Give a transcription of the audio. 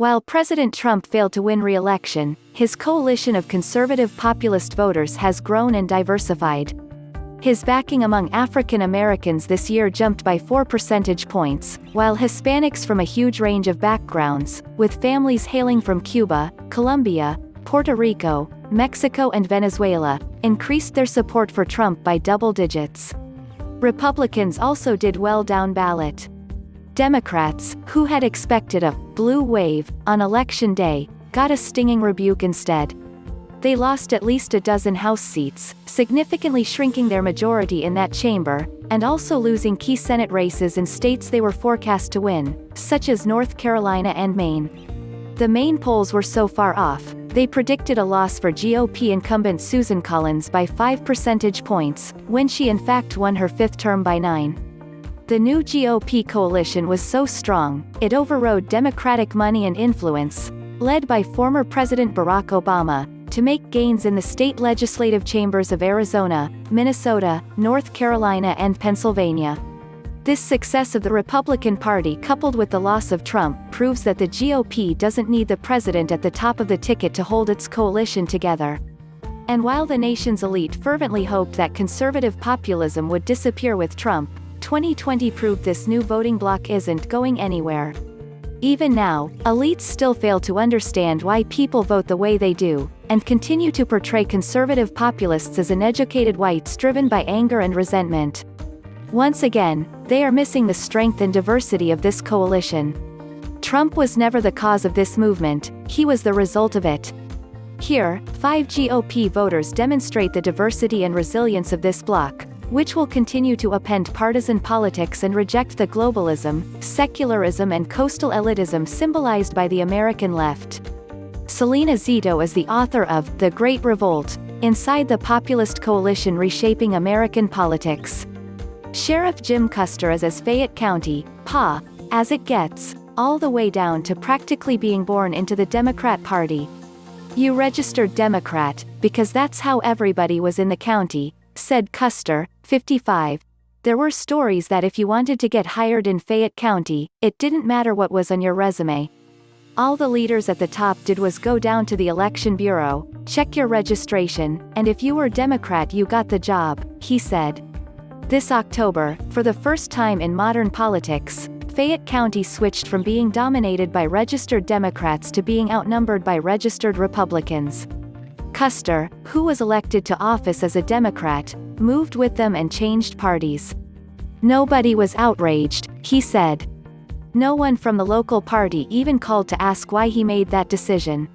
While President Trump failed to win re-election, his coalition of conservative populist voters has grown and diversified. His backing among African Americans this year jumped by 4 percentage points, while Hispanics from a huge range of backgrounds, with families hailing from Cuba, Colombia, Puerto Rico, Mexico and Venezuela, increased their support for Trump by double digits. Republicans also did well down ballot. Democrats, who had expected a blue wave on Election Day, got a stinging rebuke instead. They lost at least a dozen House seats, significantly shrinking their majority in that chamber, and also losing key Senate races in states they were forecast to win, such as North Carolina and Maine. The Maine polls were so far off, they predicted a loss for GOP incumbent Susan Collins by 5 percentage points, when she in fact won her 5th term by 9. The new GOP coalition was so strong, it overrode Democratic money and influence, led by former President Barack Obama, to make gains in the state legislative chambers of Arizona, Minnesota, North Carolina and Pennsylvania. This success of the Republican Party coupled with the loss of Trump proves that the GOP doesn't need the president at the top of the ticket to hold its coalition together. And while the nation's elite fervently hoped that conservative populism would disappear with Trump, 2020 proved this new voting bloc isn't going anywhere. Even now, elites still fail to understand why people vote the way they do, and continue to portray conservative populists as uneducated whites driven by anger and resentment. Once again, they are missing the strength and diversity of this coalition. Trump was never the cause of this movement, he was the result of it. Here, 5 GOP voters demonstrate the diversity and resilience of this bloc, which will continue to upend partisan politics and reject the globalism, secularism and coastal elitism symbolized by the American left. Salena Zito is the author of The Great Revolt, Inside the Populist Coalition Reshaping American Politics. Sheriff Jim Custer is as Fayette County, PA, as it gets, all the way down to practically being born into the Democrat Party. You registered Democrat, because that's how everybody was in the county, said Custer, 55. There were stories that if you wanted to get hired in Fayette County, it didn't matter what was on your resume. All the leaders at the top did was go down to the election bureau, check your registration, and if you were Democrat you got the job, he said. This October, for the first time in modern politics, Fayette County switched from being dominated by registered Democrats to being outnumbered by registered Republicans. Custer, who was elected to office as a Democrat, moved with them and changed parties. Nobody was outraged, he said. No one from the local party even called to ask why he made that decision.